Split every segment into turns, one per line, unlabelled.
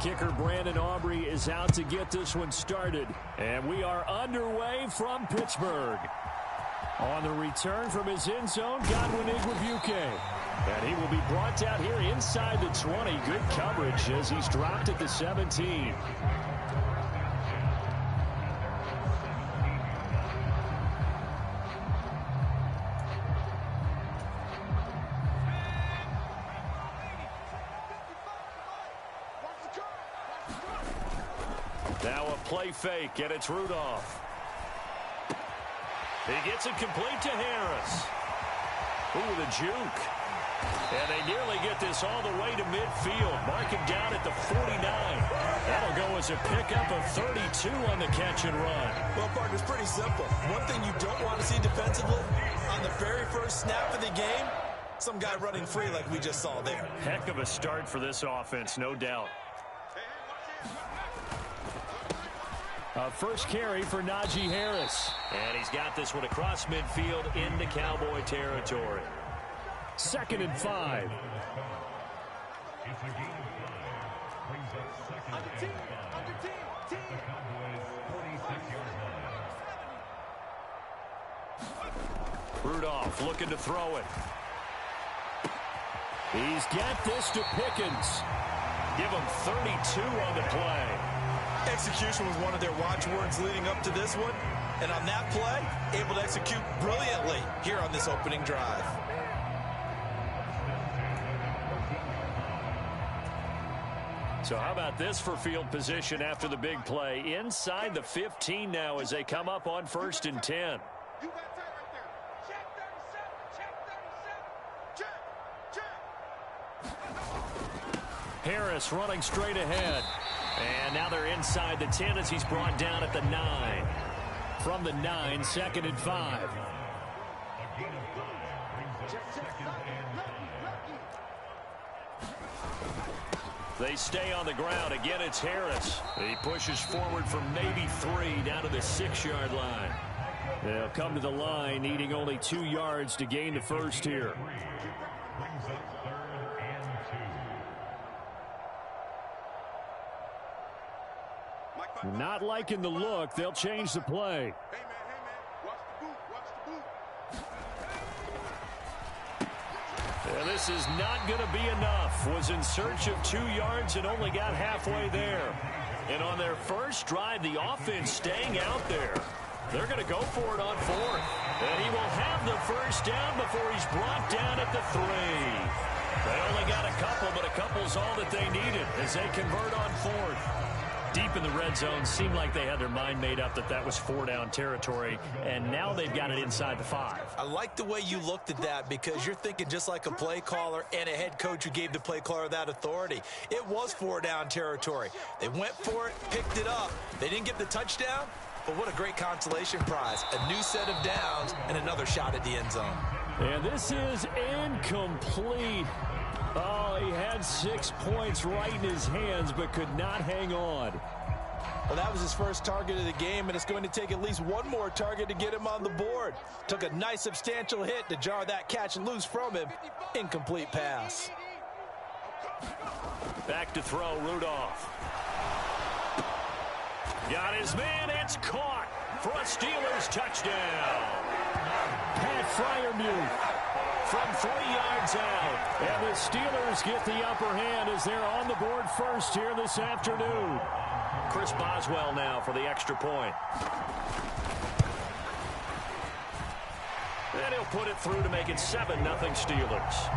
Kicker Brandon Aubrey is out to get this one started. And we are underway from Pittsburgh. On the return from his end zone, Godwin Igwebuike. And he will be brought down here inside the 20. Good coverage as he's dropped at the 17. Now a play fake, and it's Rudolph. He gets it complete to Harris. Ooh, the juke. And they nearly get this all the way to midfield. Mark him down at the 49. That'll go as a pickup of 32 on the catch and run.
Well, partner, it's pretty simple. One thing you don't want to see defensively, on the very first snap of the game, some guy running free like we just saw there.
Heck of a start for this offense, no doubt. First carry for Najee Harris. And he's got this one across midfield into Cowboy territory. 2nd and 5. Rudolph looking to throw it. He's got this to Pickens. Give him 32 on the play.
Execution was one of their watchwords leading up to this one. And on that play, able to execute brilliantly here on this opening drive.
So how about this for field position after the big play? Inside the 15 now as they come up on 1st and 10. Harris running straight ahead. And now they're inside the 10 as he's brought down at the 9. From the 9, 2nd and 5. They stay on the ground. Again, it's Harris. He pushes forward for maybe 3 down to the 6-yard line. They'll come to the line needing only 2 yards to gain the first here. Not liking the look. They'll change the play. And this is not going to be enough. Was in search of 2 yards and only got halfway there. And on their first drive, the offense staying out there. They're going to go for it on 4th. And he will have the first down before he's brought down at the 3. They only got a couple, but a couple's all that they needed as they convert on 4th. Deep in the red zone, seemed like they had their mind made up that that was 4-down territory, and now they've got it inside the 5.
I like the way you looked at that because you're thinking just like a play caller and a head coach who gave the play caller that authority. It was 4-down territory. They went for it, picked it up. They didn't get the touchdown, but what a great consolation prize. A new set of downs and another shot at the end zone.
And this is incomplete. Oh, he had 6 points right in his hands, but could not hang on.
Well, that was his first target of the game, and it's going to take at least one more target to get him on the board. Took a nice substantial hit to jar that catch loose from him. Incomplete pass.
Back to throw, Rudolph. Got his man, it's caught for a Steelers touchdown. Pat Freiermuth from 3 yards out. And the Steelers get the upper hand as they're on the board first here this afternoon. Chris Boswell now for the extra point. And he'll put it through to make it 7-0 Steelers.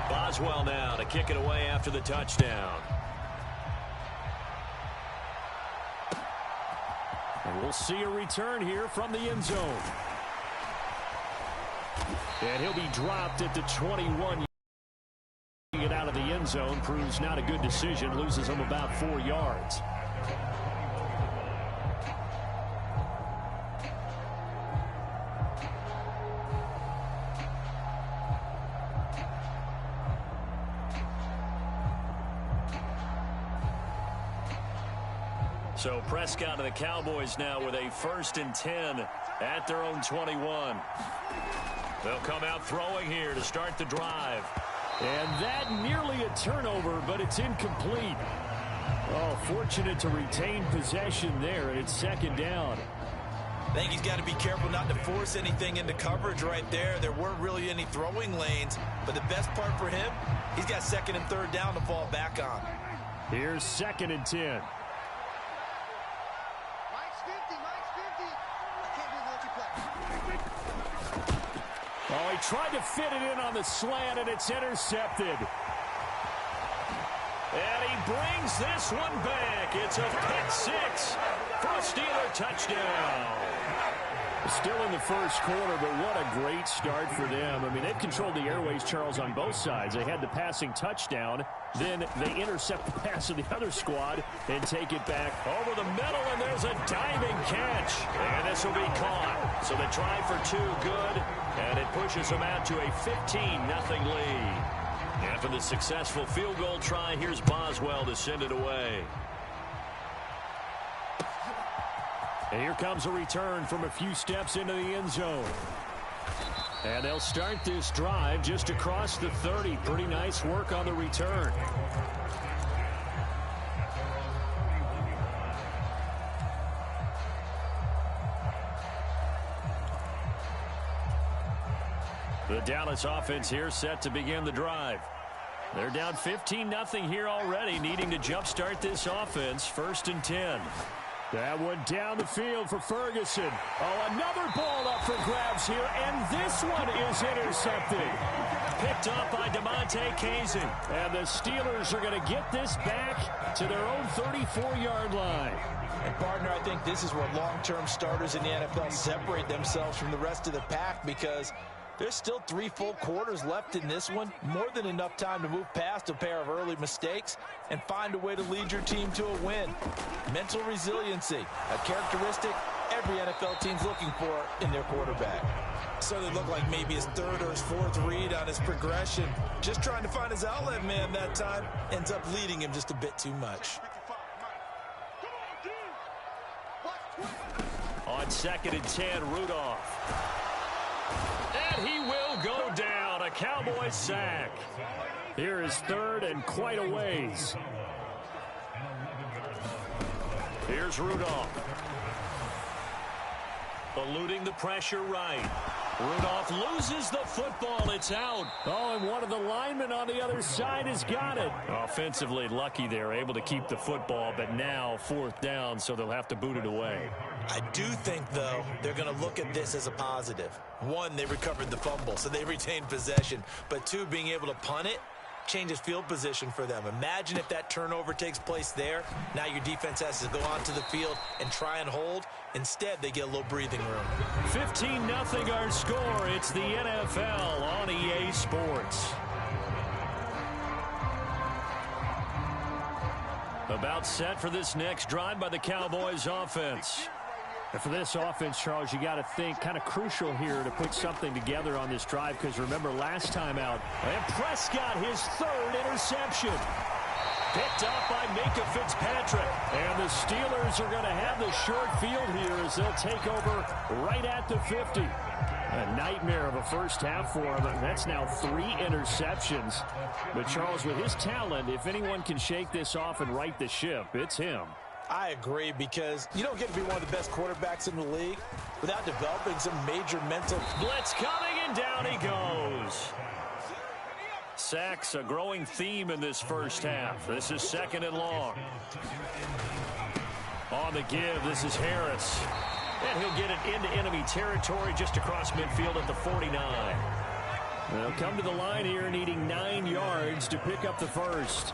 Boswell now to kick it away after the touchdown. And we'll see a return here from the end zone. And he'll be dropped at the 21. Get out of the end zone proves not a good decision. Loses him about 4 yards. So Prescott and the Cowboys now with a 1st and 10 at their own 21. They'll come out throwing here to start the drive. And that nearly a turnover, but it's incomplete. Oh, fortunate to retain possession there, and it's second down.
I think he's got to be careful not to force anything into coverage right there. There weren't really any throwing lanes, but the best part for him, he's got second and third down to fall back on.
Here's second and 10. Oh, he tried to fit it in on the slant, and it's intercepted. And he brings this one back. It's a pick six for a Steeler touchdown. Still in the first quarter, but what a great start for them. I mean, they've controlled the airways, Charles, on both sides. They had the passing touchdown. Then they intercept the pass of the other squad and take it back over the middle, and there's a diving catch. And this will be caught. So they try for two, good, and it pushes them out to a 15-0 lead. After the successful field goal try, here's Boswell to send it away. And here comes a return from a few steps into the end zone. And they'll start this drive just across the 30. Pretty nice work on the return. The Dallas offense here set to begin the drive. They're down 15-0 here already, needing to jumpstart this offense. First and 10. That one down the field for Ferguson. Oh, another ball up for grabs here, and this one is intercepted. Picked up by DeMonte Casey. And the Steelers are going to get this back to their own 34-yard line.
And, partner, I think this is where long-term starters in the NFL separate themselves from the rest of the pack, because there's still 3 full quarters left in this one. More than enough time to move past a pair of early mistakes and find a way to lead your team to a win. Mental resiliency, a characteristic every NFL team's looking for in their quarterback. So they look like maybe his third or his fourth read on his progression. Just trying to find his outlet man that time. Ends up leading him just a bit too much.
On second and 10, Rudolph. And he will go down. A Cowboys sack. Here is third and quite a ways. Here's Rudolph. Eluding the pressure right. Rudolph loses the football. It's out. Oh, and one of the linemen on the other side has got it. Offensively lucky they're able to keep the football, but now fourth down, so they'll have to boot it away.
I do think, though, they're going to look at this as a positive. One, they recovered the fumble, so they retained possession. But two, being able to punt it changes field position for them. Imagine if that turnover takes place there. Now your defense has to go onto the field and try and hold. Instead, they get a little breathing room.
15-0 our score. It's the NFL on EA Sports. About set for this next drive by the Cowboys offense. And for this offense, Charles, you got to think kind of crucial here to put something together on this drive, because remember last time out, and Prescott his third interception. Picked up by Minka Fitzpatrick. And the Steelers are going to have the short field here as they'll take over right at the 50. A nightmare of a first half for him. That's now 3 interceptions. But Charles, with his talent, if anyone can shake this off and right the ship, it's him.
I agree, because you don't get to be one of the best quarterbacks in the league without developing some major mental.
Blitz coming, and down he goes. Sacks a growing theme in this first half. This is second and long. On the give, this is Harris. And he'll get it into enemy territory just across midfield at the 49. They'll come to the line here needing 9 yards to pick up the first.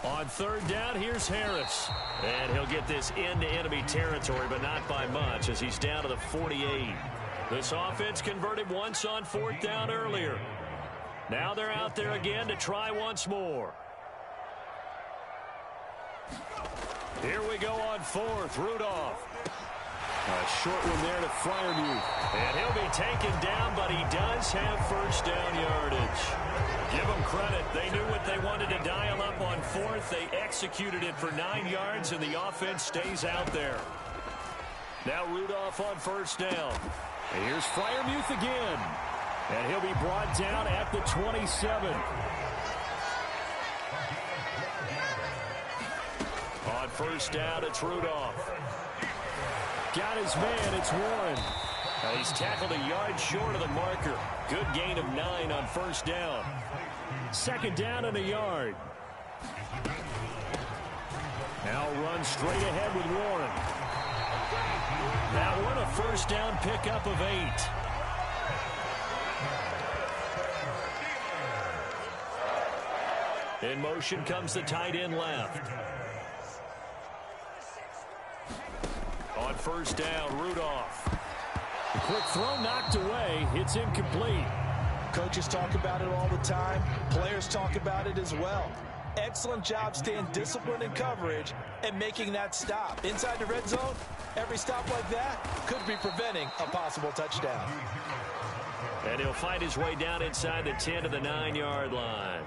On third down, here's Harris. And he'll get this into enemy territory, but not by much, as he's down to the 48. This offense converted once on fourth down earlier. Now they're out there again to try once more. Here we go on fourth. Rudolph. A short one there to Freiermuth. And he'll be taken down, but he does have first down yardage. Give them credit. They knew what they wanted to dial up on fourth. They executed it for 9 yards, and the offense stays out there. Now Rudolph on first down. And here's Freiermuth again. And he'll be brought down at the 27. On first down, it's Rudolph. Got his man, it's Warren. He's tackled a yard short of the marker. Good gain of 9 on first down. Second down and a yard. Now run straight ahead with Warren. That one a first down pickup of 8. In motion comes the tight end left. On first down, Rudolph. The quick throw knocked away. It's incomplete.
Coaches talk about it all the time. Players talk about it as well. Excellent job staying disciplined in coverage and making that stop. Inside the red zone, every stop like that could be preventing a possible touchdown.
And he'll find his way down inside the 10 to the 9-yard line.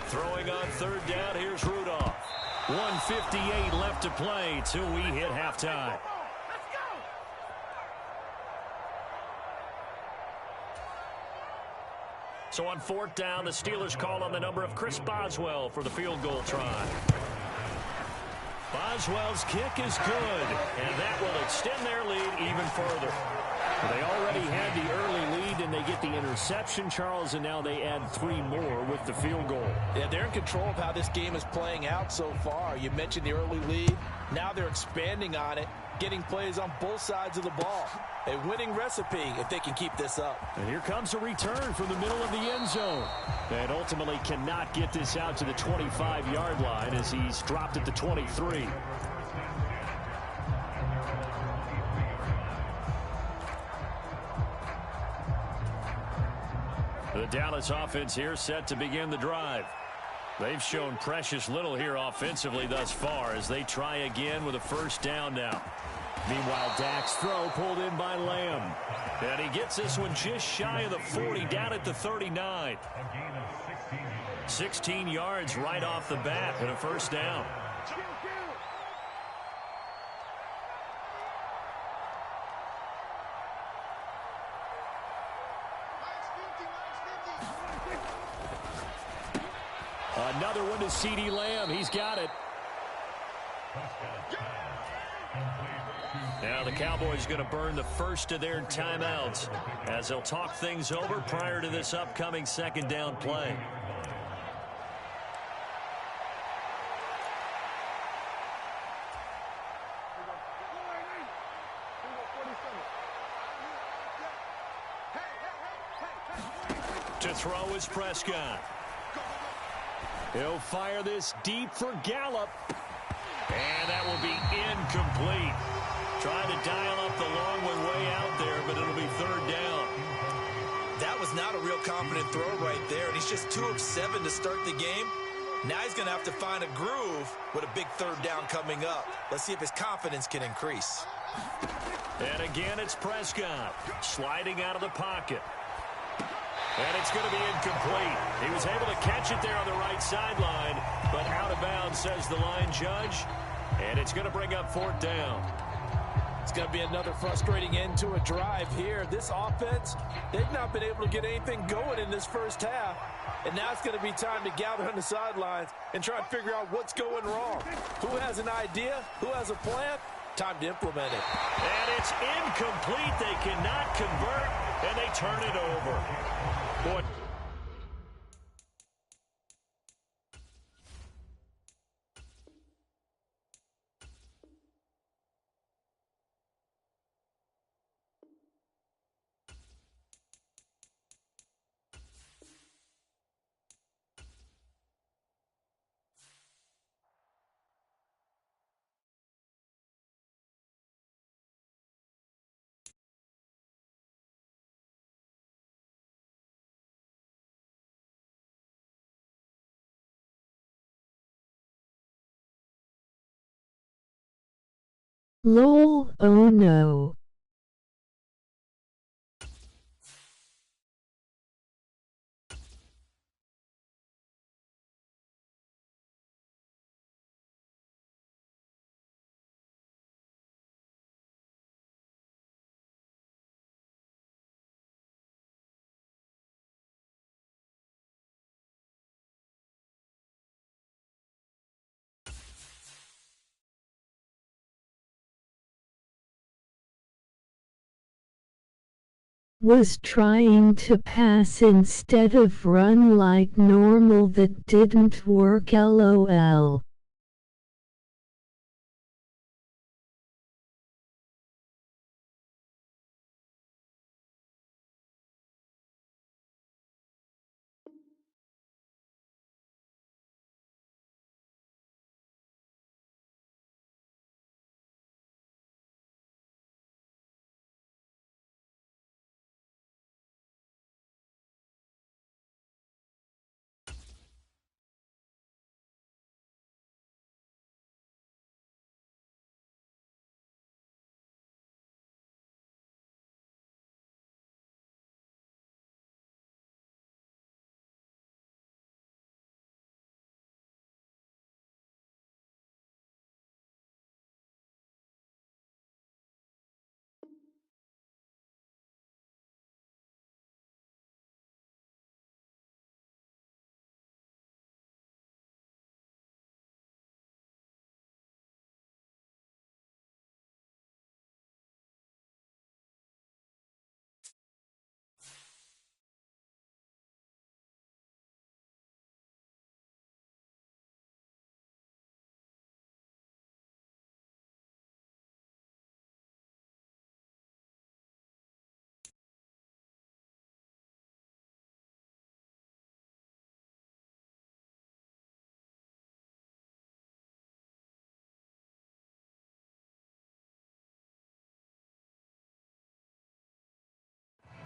Throwing on third down, here's Rudolph. 1:58 left to play till we hit halftime. So on fourth down, the Steelers call on the number of Chris Boswell for the field goal try. Boswell's kick is good, and that will extend their lead even further. They already had the early lead, and they get the interception, Charles, and now they add 3 more with the field goal.
Yeah, they're in control of how this game is playing out so far. You mentioned the early lead. Now they're expanding on it, getting plays on both sides of the ball. A winning recipe if they can keep this up.
And here comes a return from the middle of the end zone. And ultimately cannot get this out to the 25-yard line as he's dropped at the 23. The Dallas offense here set to begin the drive. They've shown precious little here offensively thus far as they try again with a first down now. Meanwhile, Dak's throw pulled in by Lamb. And he gets this one just shy of the 40, down at the 39. 16 yards right off the bat and a first down. Another one to CeeDee Lamb. He's got it. Now the Cowboys going to burn the first of their timeouts as they'll talk things over prior to this upcoming second down play. To throw is Prescott. He'll fire this deep for Gallup. And that will be incomplete. Trying to dial up the long one way out there, but it'll be third down.
That was not a real confident throw right there, and he's just 2 of 7 to start the game. Now he's going to have to find a groove with a big third down coming up. Let's see if his confidence can increase.
And again, it's Prescott sliding out of the pocket. And it's going to be incomplete. He was able to catch it there on the right sideline, but out of bounds, says the line judge. And it's going to bring up fourth down.
It's going to be another frustrating end to a drive here. This offense, they've not been able to get anything going in this first half. And now it's going to be time to gather on the sidelines and try and figure out what's going wrong. Who has an idea? Who has a plan? Time to implement it.
And it's incomplete. They cannot convert, and they turn it over. Boy.
Lol, oh no. Was trying to pass instead of run like normal. That didn't work, lol.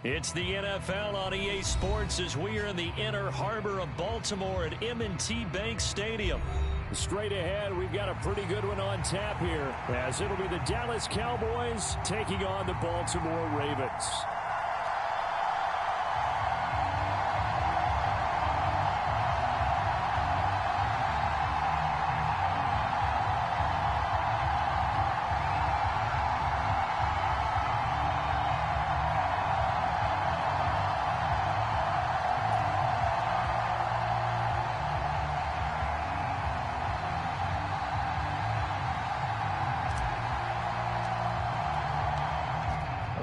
It's the NFL on EA Sports as we are in the inner harbor of Baltimore at M&T Bank Stadium. Straight ahead, we've got a pretty good one on tap here, as it'll be the Dallas Cowboys taking on the Baltimore Ravens.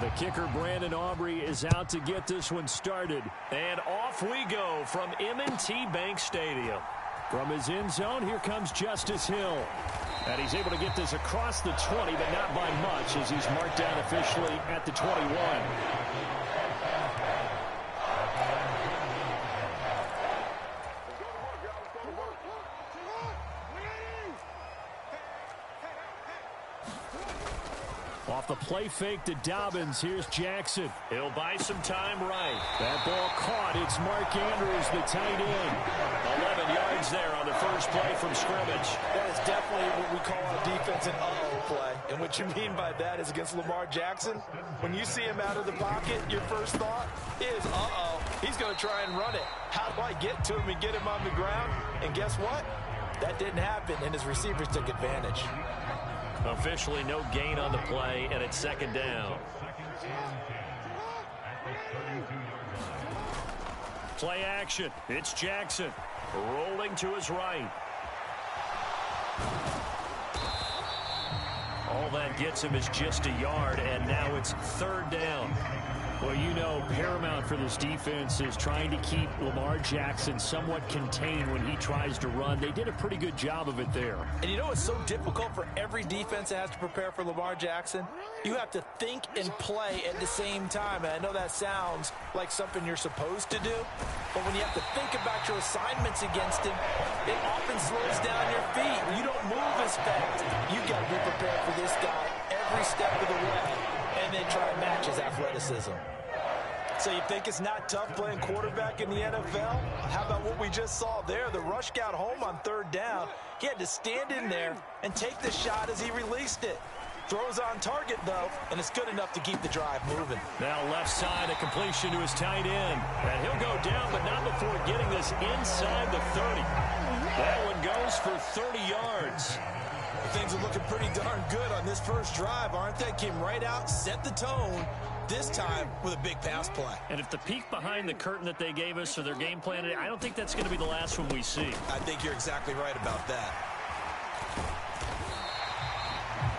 The kicker, Brandon Aubrey, is out to get this one started. And off we go from M&T Bank Stadium. From his end zone, here comes Justice Hill. And he's able to get this across the 20, but not by much, as he's marked down officially at the 21. Off the play fake to Dobbins, here's Jackson. He'll buy some time right. That ball caught. It's Mark Andrews, the tight end. 11 yards there on the first play from scrimmage.
That is definitely what we call a defense an uh-oh play. And what you mean by that is against Lamar Jackson, when you see him out of the pocket, your first thought is, uh-oh, he's going to try and run it. How do I get to him and get him on the ground? And guess what? That didn't happen, and his receivers took advantage.
Officially no gain on the play, and it's second down. Play action. It's Jackson rolling to his right. All that gets him is just a yard, and now it's third down. Well, you know, paramount for this defense is trying to keep Lamar Jackson somewhat contained when he tries to run. They did a pretty good job of it there.
And you know it's so difficult for every defense that has to prepare for Lamar Jackson? You have to think and play at the same time. And I know that sounds like something you're supposed to do, but when you have to think about your assignments against him, it often slows down your feet. You don't move as fast. You've got to be prepared for this guy every step of the way and then try to match his athleticism. So you think it's not tough playing quarterback in the NFL? How about what we just saw there? The rush got home on third down. He had to stand in there and take the shot as he released it. Throws on target, though, and it's good enough to keep the drive moving.
Now left side, a completion to his tight end. And he'll go down, but not before getting this inside the 30. That one goes for 30 yards.
Things are looking pretty darn good on this first drive, aren't they? Came right out, set the tone, this time with a big pass play.
And if the peek behind the curtain that they gave us or their game plan, I don't think that's going to be the last one we see.
I think you're exactly right about that.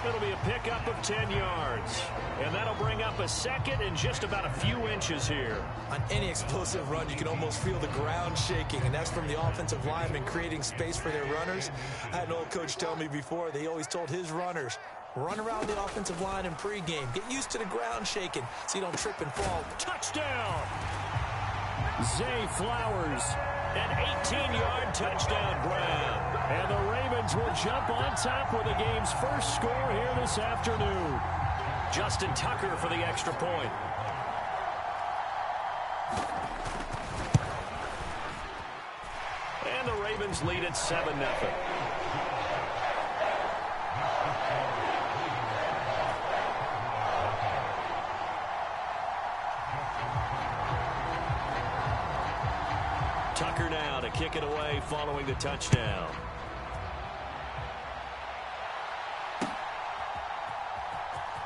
It'll be a pickup of 10 yards. And that'll bring up a second and just about a few inches here.
On any explosive run, you can almost feel the ground shaking, and that's from the offensive linemen creating space for their runners. I had an old coach tell me before, they always told his runners, run around the offensive line in pregame. Get used to the ground shaking so you don't trip and fall.
Touchdown! Zay Flowers, an 18-yard touchdown grab. And the Ravens will jump on top with the game's first score here this afternoon. Justin Tucker for the extra point. And the Ravens lead at 7-0. Tucker now to kick it away following the touchdown.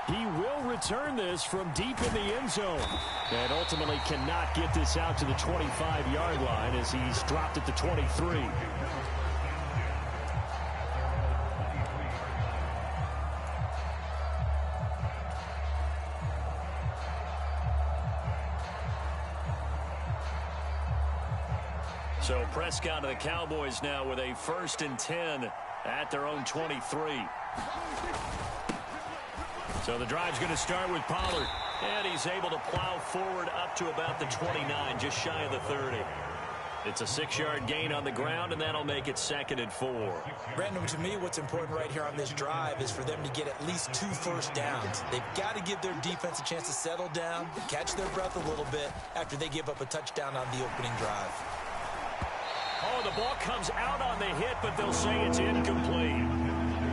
He will return this from deep in the end zone. And ultimately cannot get this out to the 25-yard line as he's dropped at the 23. So Prescott of the Cowboys now with a 1st and 10 at their own 23. So the drive's going to start with Pollard. And he's able to plow forward up to about the 29, just shy of the 30. It's a 6-yard gain on the ground, and that'll make it 2nd and 4.
Brandon, to me, what's important right here on this drive is for them to get at least 2 first downs. They've got to give their defense a chance to settle down, catch their breath a little bit after they give up a touchdown on the opening drive.
Oh, the ball comes out on the hit, but they'll say it's incomplete.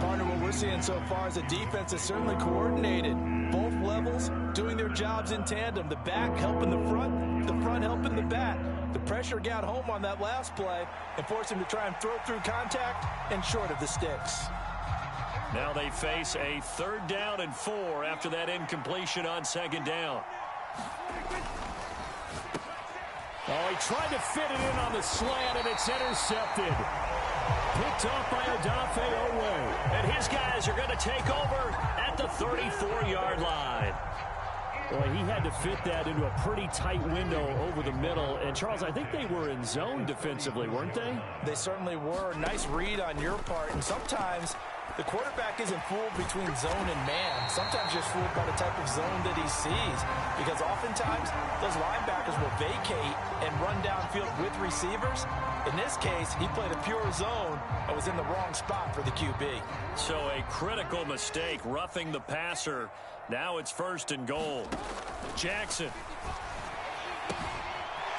Partner, what we're seeing so far is the defense is certainly coordinated. Both levels doing their jobs in tandem. The back helping the front helping the back. The pressure got home on that last play and forced him to try and throw through contact and short of the sticks.
Now they face a 3rd down and 4 after that incompletion on 2nd down. Oh, he tried to fit it in on the slant, and it's intercepted. Picked off by Odafe Owe. And his guys are going to take over at the 34-yard line. Boy, he had to fit that into a pretty tight window over the middle. And, Charles, I think they were in zone defensively, weren't they?
They certainly were. Nice read on your part. And sometimes the quarterback isn't fooled between zone and man. Sometimes just fooled by the type of zone that he sees. Because oftentimes those linebackers will vacate and run downfield with receivers. In this case, he played a pure zone and was in the wrong spot for the QB.
So a critical mistake, roughing the passer. Now it's 1st and goal. Jackson.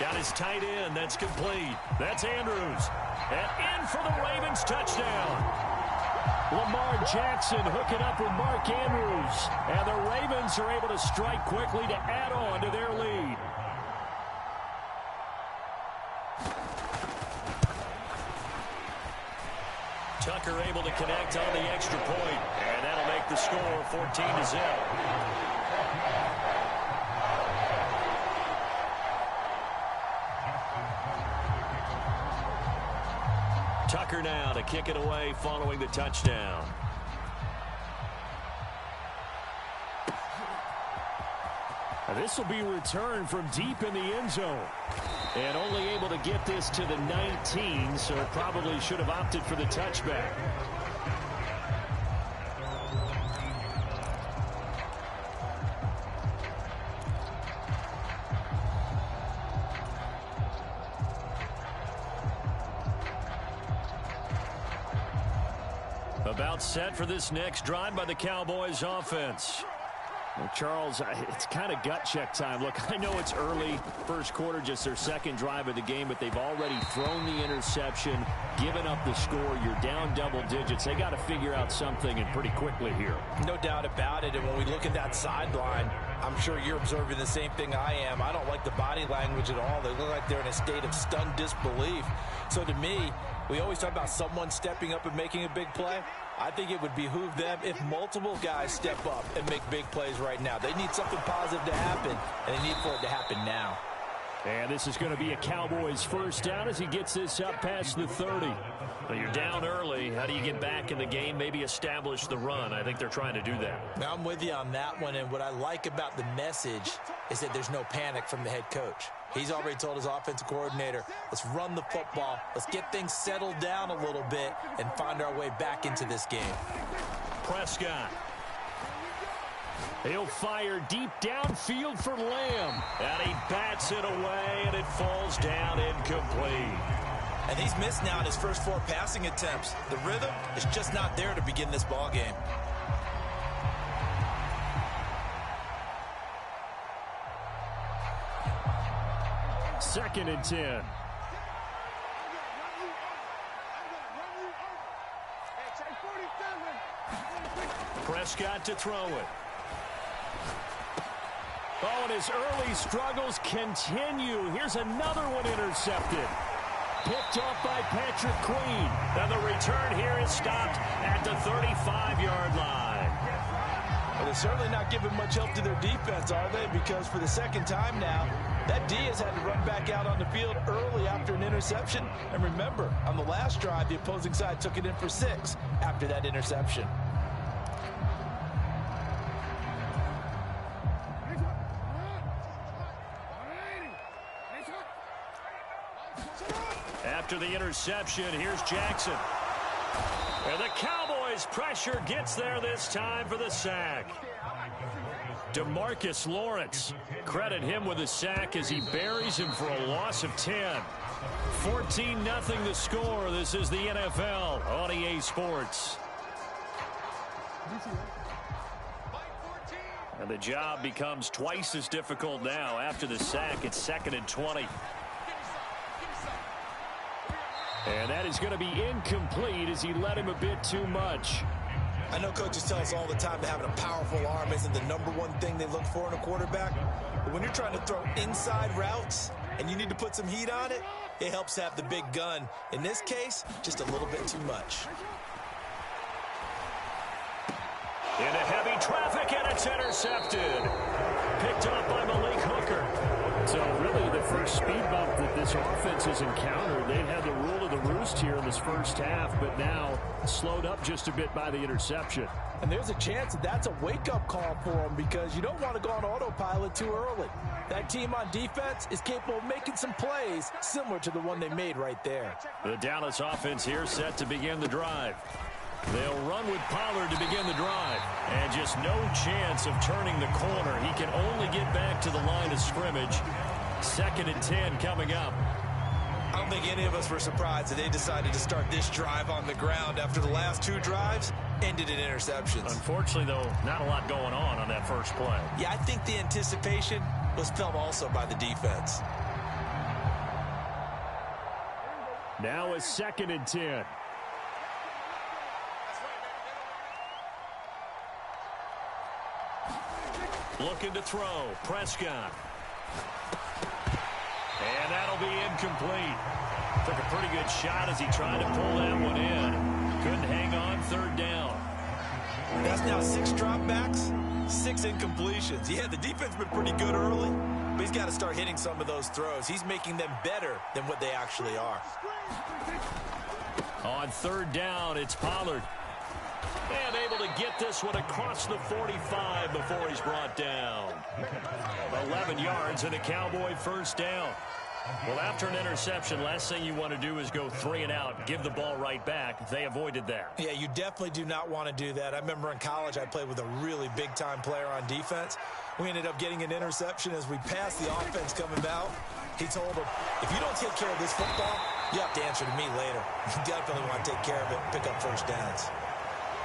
Got his tight end. That's complete. That's Andrews. And in for the Ravens touchdown. Lamar Jackson hooking up with Mark Andrews. And the Ravens are able to strike quickly to add on to their lead. Tucker able to connect on the extra point. And that'll make the score 14-0. Tucker now to kick it away following the touchdown. This will be returned from deep in the end zone. And only able to get this to the 19, so probably should have opted for the touchback. About set for this next drive by the Cowboys offense. Well, Charles, it's kind of gut check time. Look, I know it's early, first quarter, just their 2nd drive of the game, but they've already thrown the interception, given up the score. You're down double digits. They got to figure out something, and pretty quickly here.
No doubt about it. And when we look at that sideline, I'm sure you're observing the same thing I am. I don't like the body language at all. They look like they're in a state of stunned disbelief. So to me, we always talk about someone stepping up and making a big play. I think it would behoove them if multiple guys step up and make big plays right now. They need something positive to happen, and they need for it to happen now.
And this is going to be a Cowboys first down as he gets this up past the 30. Well, you're down early. How do you get back in the game? Maybe establish the run. I think they're trying to do that.
Now, I'm with you on that one, and what I like about the message is that there's no panic from the head coach. He's already told his offensive coordinator, let's run the football, let's get things settled down a little bit and find our way back into this game.
Prescott. He'll fire deep downfield for Lamb. And he bats it away, and it falls down incomplete.
And he's missed now in his first 4 passing attempts. The rhythm is just not there to begin this ball game.
Second and 10. Prescott to throw it. Oh, and his early struggles continue. Here's another one intercepted. Picked off by Patrick Queen. And the return here is stopped at the 35-yard line.
Well, they're certainly not giving much help to their defense, are they? Because for the second time now, that D has had to run back out on the field early after an interception. And remember, on the last drive, the opposing side took it in for 6 after that interception.
After the interception, here's Jackson. And the Cowboys pressure gets there this time for the sack. DeMarcus Lawrence. Credit him with a sack as he buries him for a loss of 10. 14-0 the score. This is the NFL on EA Sports. And the job becomes twice as difficult now. After the sack, it's 2nd and 20. And that is going to be incomplete as he led him a bit too much.
I know coaches tell us all the time that having a powerful arm isn't the #1 thing they look for in a quarterback. But when you're trying to throw inside routes and you need to put some heat on it, it helps have the big gun. In this case, just a little bit too much.
Into heavy traffic, and it's intercepted. Picked up by Malik Hooker. So really the first speed bump that this offense has encountered, they've had the rule of the roost here in this first half, but now slowed up just a bit by the interception.
And there's a chance that that's a wake-up call for them because you don't want to go on autopilot too early. That team on defense is capable of making some plays similar to the one they made right there.
The Dallas offense here set to begin the drive. They'll run with Pollard to begin the drive. And just no chance of turning the corner. He can only get back to the line of scrimmage. 2nd and 10 coming up.
I don't think any of us were surprised that they decided to start this drive on the ground after the last 2 drives ended in interceptions.
Unfortunately, though, not a lot going on that first play.
Yeah, I think the anticipation was felt also by the defense.
Now a 2nd and 10. Looking to throw. Prescott. And that'll be incomplete. Took a pretty good shot as he tried to pull that one in. Couldn't hang on 3rd down.
That's now 6 dropbacks, 6 incompletions. Yeah, the defense has been pretty good early, but he's got to start hitting some of those throws. He's making them better than what they actually are.
On 3rd down, it's Pollard. And able to get this one across the 45 before he's brought down. 11 yards and a Cowboy first down. Well, after an interception, last thing you want to do is go 3 and out, give the ball right back. They avoided that.
Yeah, you definitely do not want to do that. I remember in college I played with a really big-time player on defense. We ended up getting an interception as we passed the offense coming out. He told him, if you don't take care of this football, you have to answer to me later. You definitely want to take care of it and pick up first downs.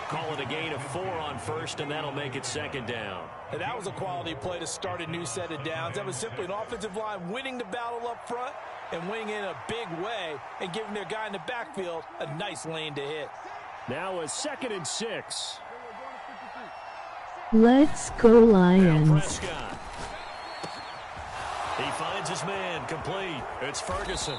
Call it a gain of 4 on first, and that'll make it 2nd down.
And that was a quality play to start a new set of downs. That was simply an offensive line winning the battle up front and winning in a big way and giving their guy in the backfield a nice lane to hit.
Now a 2nd and 6.
Let's go Lions.
Prescott. He finds his man complete. It's Ferguson.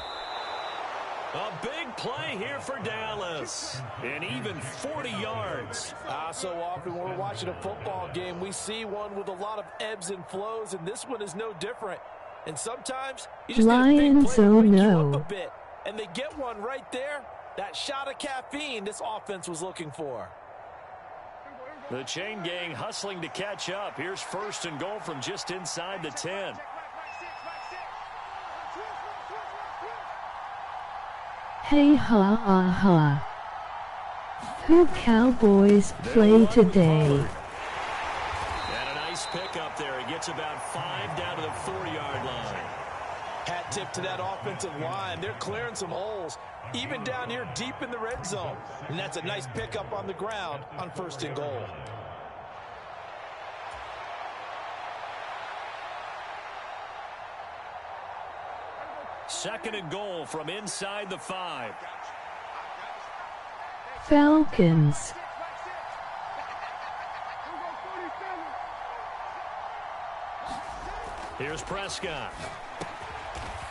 A big play here for Dallas. And even 40 yards.
So often when we're watching a football game, we see one with a lot of ebbs and flows, and this one is no different. And sometimes you just
Lions,
need a big play to wake you up
no.
a bit. And they get one right there. That shot of caffeine this offense was looking for.
The chain gang hustling to catch up. Here's 1st and goal from just inside the 10.
Hey ha ha ha. Who Cowboys play today?
And a nice pickup there. He gets about 5 down to the 4-yard line.
Hat tip to that offensive line. They're clearing some holes, even down here deep in the red zone. And that's a nice pickup on the ground on 1st and goal.
Second and goal from inside the 5.
Falcons.
Here's Prescott.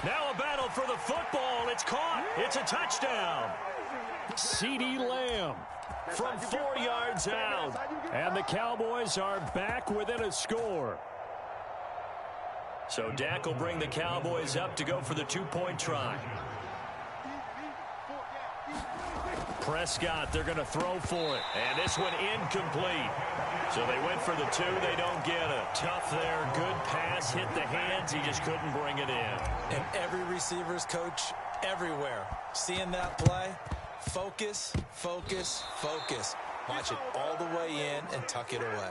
Now a battle for the football. It's caught. It's a touchdown. CeeDee Lamb from 4 yards out. And the Cowboys are back within a score. So Dak will bring the Cowboys up to go for the 2-point try. Prescott, they're going to throw for it. And this one incomplete. So they went for the 2. They don't get it. Tough there. Good pass. Hit the hands. He just couldn't bring it in.
And every receiver's coach everywhere. Seeing that play, focus, focus, focus. Watch it all the way in and tuck it away.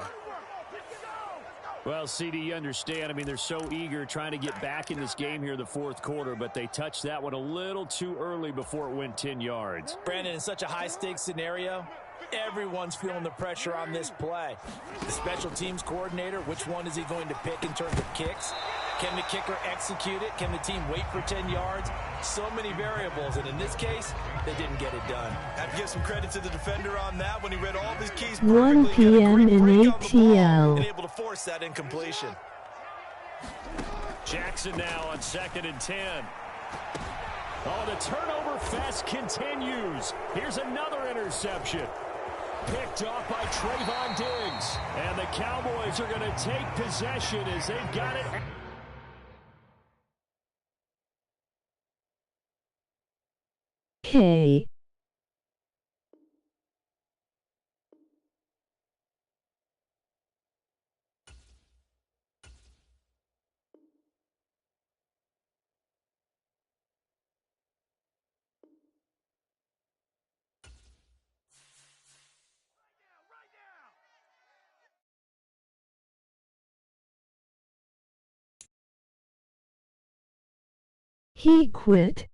Well, CD, you understand. I mean, they're so eager trying to get back in this game here in the 4th quarter, but they touched that one a little too early before it went 10 yards.
Brandon, in such a high-stakes scenario, everyone's feeling the pressure on this play. The special teams coordinator, which one is he going to pick in terms of kicks? Can the kicker execute it? Can the team wait for 10 yards? So many variables, and in this case, they didn't get it done. I have to give some credit to the defender on that when he read all of his keys perfectly.
1 p.m. in ATL.
And able to force that incompletion.
Jackson now on 2nd and 10. Oh, the turnover fest continues. Here's another interception. Picked off by Trayvon Diggs. And the Cowboys are going to take possession as they've got it.
K. He quit.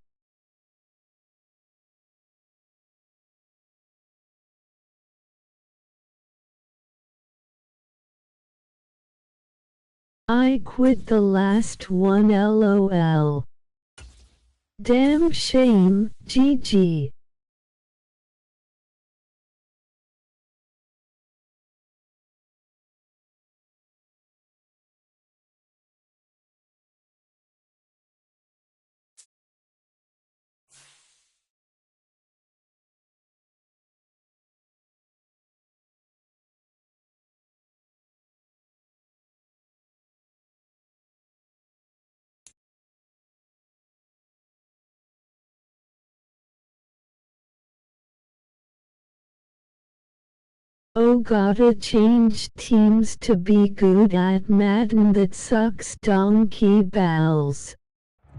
I quit the last one, LOL. Damn shame, GG. Oh, gotta change teams to be good at Madden. That sucks, donkey balls.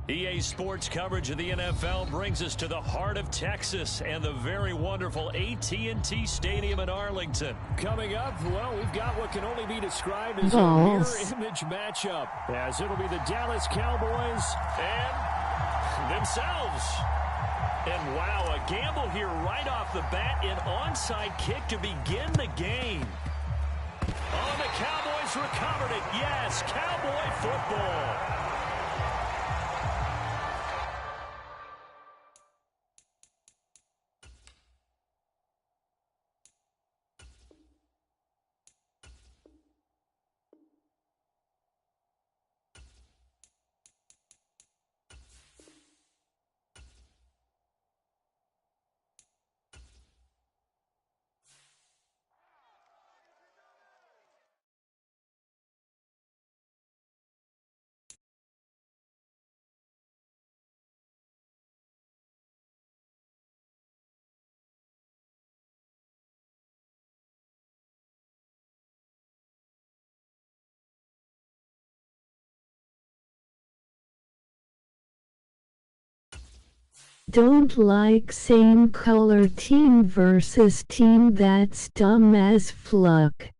EA Sports coverage of the NFL brings us to the heart of Texas and the very wonderful AT&T Stadium in Arlington. Coming up, well, we've got what can only be described as a mirror-image matchup, as it'll be the Dallas Cowboys and themselves. And wow, a gamble here right off the bat, an onside kick to begin the game. Oh, the Cowboys recovered it. Yes, Cowboy football.
Don't like same color team versus team, that's dumb as fluck.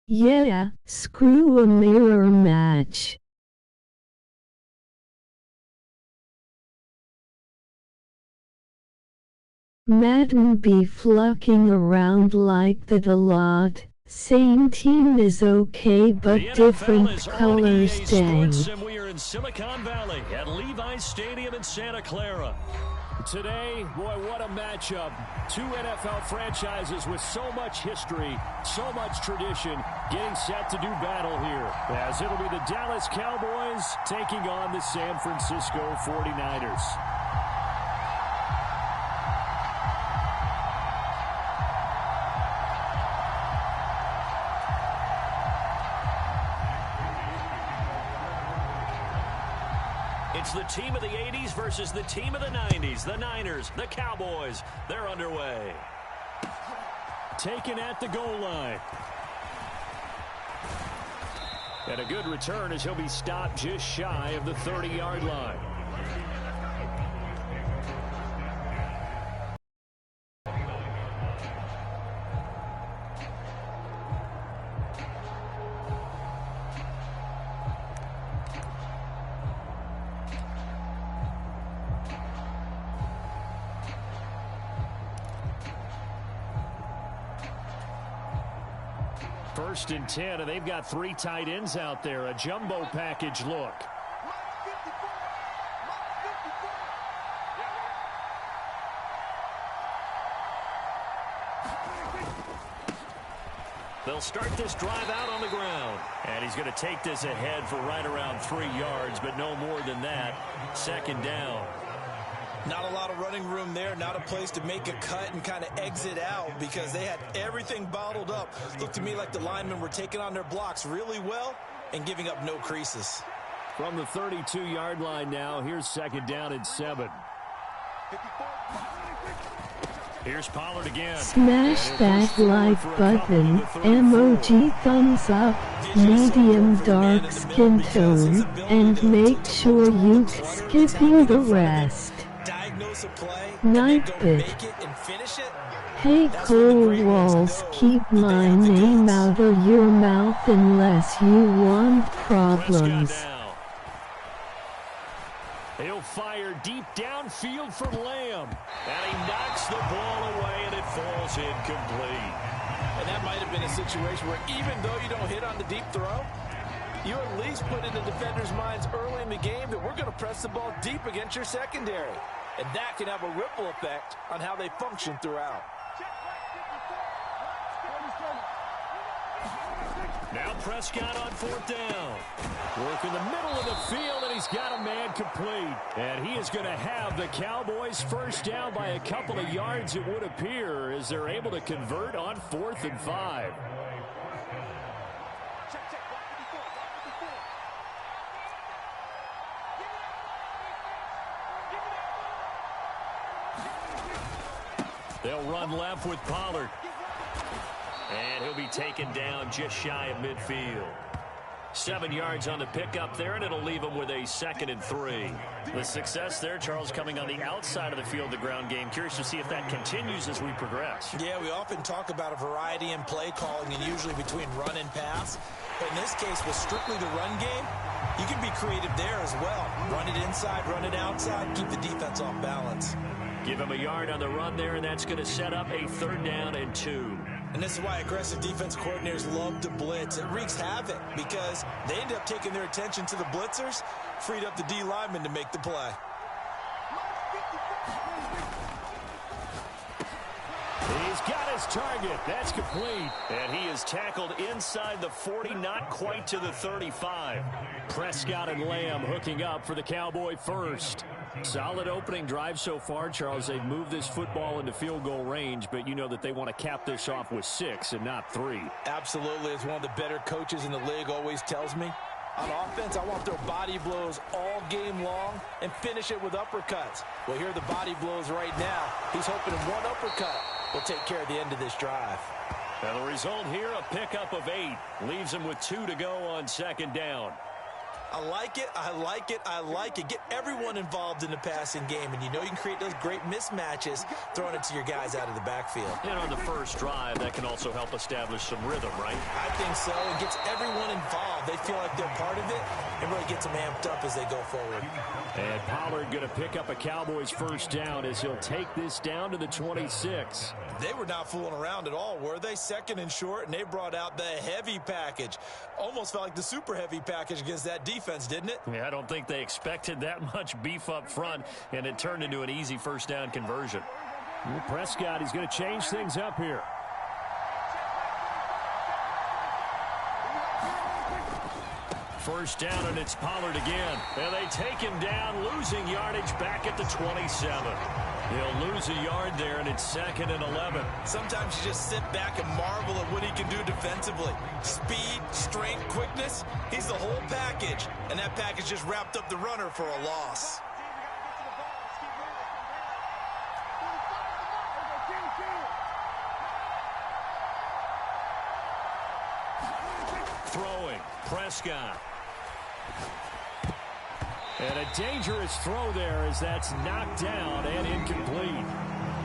Yeah, screw a mirror match. Madden be flucking around like that a lot. Same team is okay, but different colors, dang.
We are in Silicon Valley at Levi's Stadium in Santa Clara. Today, boy, what a matchup. Two NFL franchises with so much history, so much tradition, getting set to do battle here. As it'll be the Dallas Cowboys taking on the San Francisco 49ers. It's the team of the 80s versus the team of the 90s. The Niners, the Cowboys, they're underway. Taken at the goal line. And a good return as he'll be stopped just shy of the 30-yard line. First and 10, and they've got three tight ends out there. A jumbo package look. They'll start this drive out on the ground. And he's going to take this ahead for right around 3 yards, but no more than that. Second down.
Not a lot of running room there, not a place to make a cut and kind of exit out because they had everything bottled up. Looked to me like the linemen were taking on their blocks really well and giving up no creases.
From the 32-yard line now, here's second down and 7. Here's Pollard again.
Smash that like button, emoji thumbs up, medium dark skin tone, and make sure you skipping the rest. Night bit. Hey Cole Walls, keep my name out of your mouth unless you want problems.
He'll fire deep downfield for Lamb. And he knocks the ball away and it falls incomplete.
And that might have been a situation where even though you don't hit on the deep throw, you at least put in the defenders' minds early in the game that we're going to press the ball deep against your secondary. And that can have a ripple effect on how they function throughout.
Now Prescott on fourth down. Work in the middle of the field, and he's got a man complete. And he is going to have the Cowboys first down by a couple of yards, it would appear, as they're able to convert on 4th and 5. They'll run left with Pollard. And he'll be taken down just shy of midfield. 7 yards on the pickup there, and it'll leave him with a 2nd and 3. The success there, Charles, coming on the outside of the field, the ground game. Curious to see if that continues as we progress.
Yeah, we often talk about a variety in play calling and usually between run and pass. But in this case, with strictly the run game, you can be creative there as well. Run it inside, run it outside, keep the defense off balance.
Give him a yard on the run there, and that's going to set up a 3rd down and 2.
And this is why aggressive defense coordinators love to blitz. It wreaks havoc because they end up taking their attention to the blitzers, freed up the D lineman to make the play.
He's got his target. That's complete. And he is tackled inside the 40, not quite to the 35. Prescott and Lamb hooking up for the Cowboy first. Solid opening drive so far, Charles. They've moved this football into field goal range, but you know that they want to cap this off with 6 and not 3.
Absolutely. As one of the better coaches in the league always tells me, on offense, I want their body blows all game long and finish it with uppercuts. Well, here are the body blows right now. He's hoping one uppercut will take care of the end of this drive.
And the result here, a pickup of 8. Leaves him with 2 to go on second down.
I like it, I like it, I like it. Get everyone involved in the passing game, and you know you can create those great mismatches throwing it to your guys out of the backfield.
And on the first drive, that can also help establish some rhythm, right?
I think so. It gets everyone involved. They feel like they're part of it and really gets them amped up as they go forward.
And Pollard going to pick up a Cowboys first down as he'll take this down to the 26.
They were not fooling around at all, were they? Second and short, and they brought out the heavy package. Almost felt like the super heavy package against that defense, didn't it?
Yeah, I don't think they expected that much beef up front, and it turned into an easy first down conversion. Prescott, he's going to change things up here. First down, and it's Pollard again. And they take him down, losing yardage back at the 27. He'll lose a yard there, and it's 2nd and 11.
Sometimes you just sit back and marvel at what he can do defensively. Speed, strength, quickness, he's the whole package. And that package just wrapped up the runner for a loss.
Throwing, Prescott. And a dangerous throw there as that's knocked down and incomplete.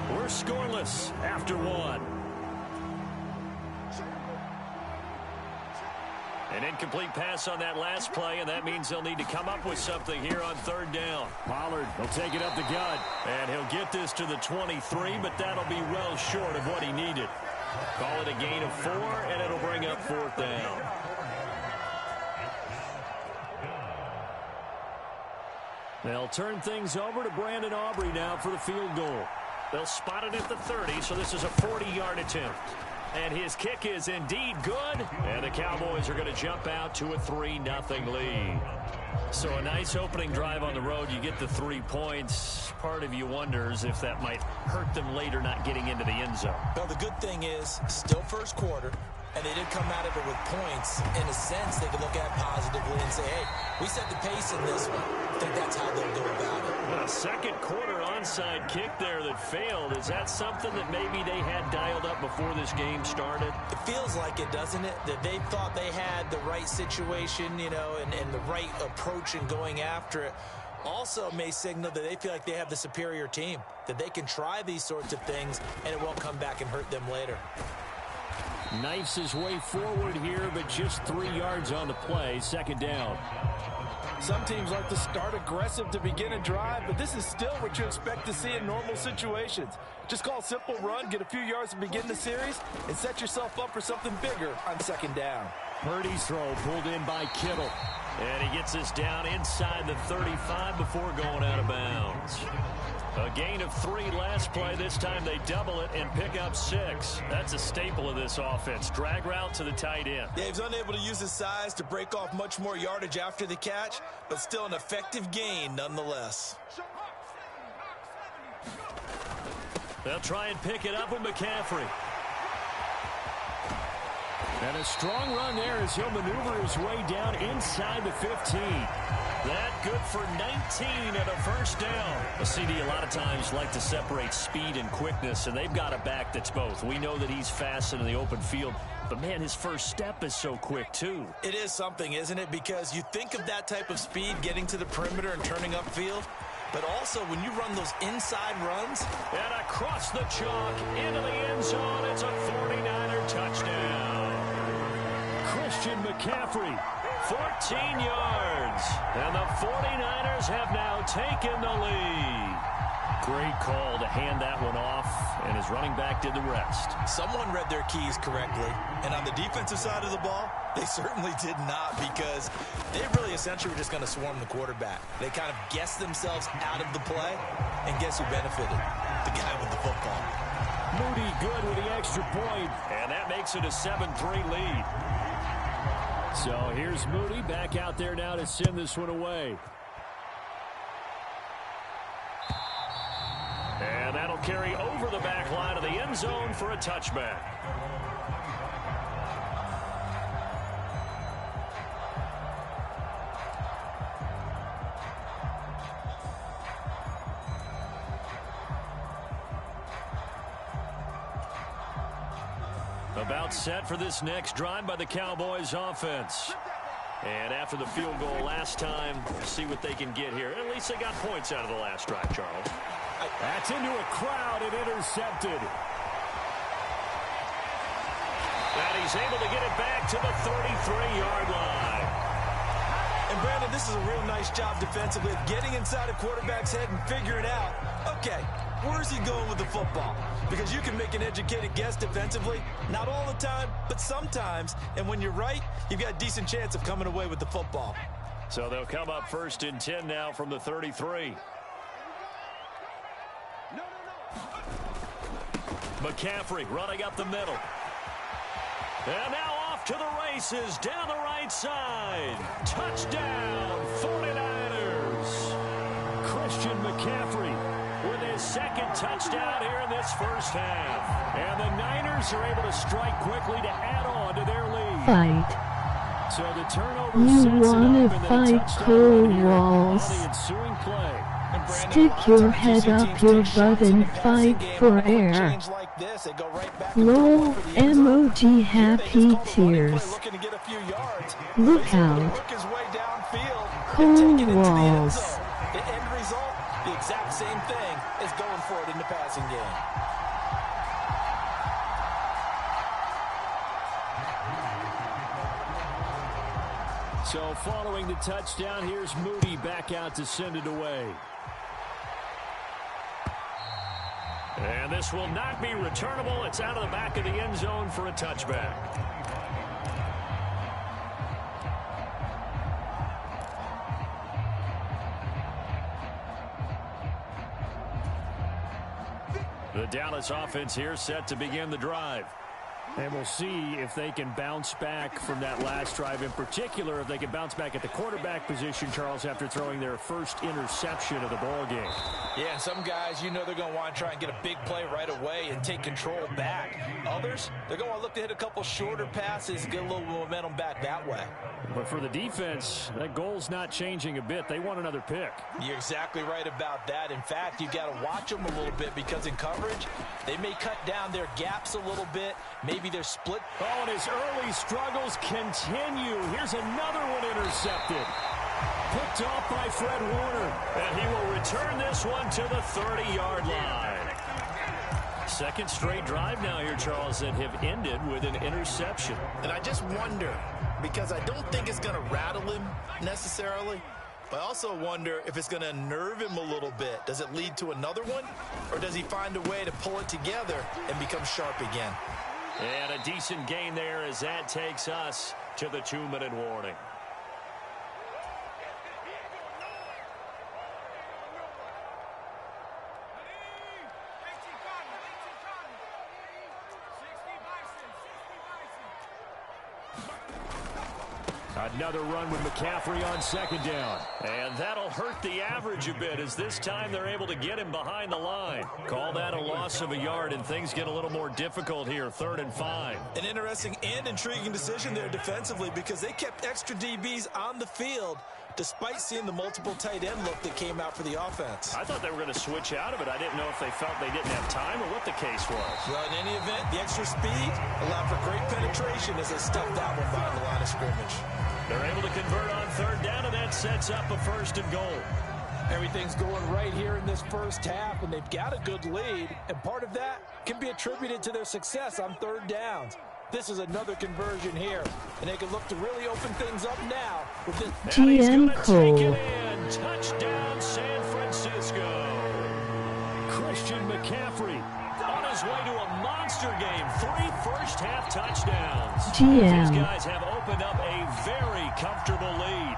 We're scoreless after 1. An incomplete pass on that last play, and that means they'll need to come up with something here on 3rd down. Pollard will take it up the gut, and he'll get this to the 23, but that'll be well short of what he needed. Call it a gain of 4, and it'll bring up 4th down. They'll turn things over to Brandon Aubrey now for the field goal. They'll spot it at the 30, so this is a 40-yard attempt. And his kick is indeed good, and the Cowboys are going to jump out to a 3-0 lead. So a nice opening drive on the road. You get the 3 points. Part of you wonders if that might hurt them later not getting into the end zone.
Well, the good thing is, still first quarter, and they did come out of it with points. In a sense, they could look at it positively and say, hey, we set the pace in this one. I think that's how they'll go about it.
A second quarter onside kick there that failed. Is that something that maybe they had dialed up before this game started?
It feels like it, doesn't it? That they thought they had the right situation, you know, and the right approach in going after it. Also may signal that they feel like they have the superior team, that they can try these sorts of things and it won't come back and hurt them later.
Knifes his way forward here, but just 3 yards on the play. 2nd down.
Some teams like to start aggressive to begin a drive, but this is still what you expect to see in normal situations. Just call a simple run, get a few yards to begin the series, and set yourself up for something bigger on 2nd down.
Purdy's throw pulled in by Kittle. And he gets us down inside the 35 before going out of bounds. A gain of 3 last play. This time they double it and pick up 6. That's a staple of this offense. Drag route to the tight end.
Yeah, he's unable to use his size to break off much more yardage after the catch, but still an effective gain nonetheless.
They'll try and pick it up with McCaffrey. And a strong run there as he'll maneuver his way down inside the 15. That good for 19 and a first down. A CD a lot of times like to separate speed and quickness, and they've got a back that's both. We know that he's fast in the open field, but man, his first step is so quick too.
It is something, isn't it? Because you think of that type of speed getting to the perimeter and turning upfield, but also when you run those inside runs.
And across the chalk into the end zone, it's a 49er touchdown. Christian McCaffrey, 14 yards. And the 49ers have now taken the lead. Great call to hand that one off, and his running back did the rest.
Someone read their keys correctly, and on the defensive side of the ball, they certainly did not, because they really essentially were just going to swarm the quarterback. They kind of guessed themselves out of the play, and guess who benefited? The guy with the football.
Moody good with the extra point, and that makes it a 7-3 lead. So here's Moody back out there now to send this one away. And that'll carry over the back line of the end zone for a touchback. About set for this next drive by the Cowboys offense. And after the field goal last time, we'll see what they can get here. At least they got points out of the last drive, Charles.
That's into a crowd and intercepted.
And he's able to get it back to the 33-yard line.
And Brandon, this is a real nice job defensively of getting inside a quarterback's head and figuring out, okay, where's he going with the football? Because you can make an educated guess defensively, not all the time, but sometimes. And when you're right, you've got a decent chance of coming away with the football.
So they'll come up 1st and 10 now from the 33. McCaffrey running up the middle. And now off to the races down the right side. Touchdown, 49ers. Christian McCaffrey with his second touchdown here in this first half. And the Niners are able to strike quickly to add on to their lead.
Fight.
So the turnover
You
sets it
wanna
up, and then a
fight
touchdown
cold
right here
walls.
on the ensuing play.
Stick your head up your butt and fight for air. Lol, emoji happy tears. Look out. Cold walls.
The end result, the exact same thing as going for it in the passing game.
So following the touchdown, here's Moody back out to send it away. And this will not be returnable. It's out of the back of the end zone for a touchback. The Dallas offense here set to begin the drive.
And we'll see if they can bounce back from that last drive. In particular, if they can bounce back at the quarterback position, Charles, after throwing their first interception of the ball game.
Yeah, some guys, you know they're going to want to try and get a big play right away and take control back. Others, they're going to want to look to hit a couple shorter passes and get a little momentum back that way.
But for the defense, that goal's not changing a bit. They want another pick.
You're exactly right about that. In fact, you've got to watch them a little bit because in coverage, they may cut down their gaps a little bit. Maybe they're split.
Oh, and his early struggles continue. Here's another one intercepted. Picked off by Fred Warner.
And he will return this one to the 30-yard line. Second straight drive now here, Charles, that have ended with an interception.
And I just wonder, because I don't think it's going to rattle him necessarily, but I also wonder if it's going to unnerve him a little bit. Does it lead to another one, or does he find a way to pull it together and become sharp again?
And a decent gain there as that takes us to the 2-minute warning.
Another run with McCaffrey on second down.
And that'll hurt the average a bit as this time they're able to get him behind the line. Call that a loss of a yard, and things get a little more difficult here, 3rd and 5.
An interesting and intriguing decision there defensively because they kept extra DBs on the field despite seeing the multiple tight end look that came out for the offense.
I thought they were going to switch out of it. I didn't know if they felt they didn't have time or what the case was.
Well, in any event, the extra speed allowed for great penetration as they stuffed that one behind the line of scrimmage.
They're able to convert on 3rd down, and that sets up a 1st and goal.
Everything's going right here in this first half, and they've got a good lead, and part of that can be attributed to their success on 3rd downs. This is another conversion here, and they can look to really open things up now with this.
GM Cole.
Touchdown, San Francisco.
Christian McCaffrey
On his way to a monster game. 3 first-half touchdowns.
GM.
These guys have opened up a very comfortable lead.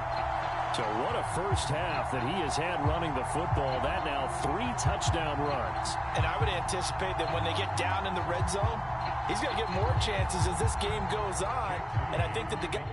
So what a first half that he has had running the football. That now 3 touchdown runs.
And I would anticipate that when they get down in the red zone, he's going to get more chances as this game goes on. And I think that the guy...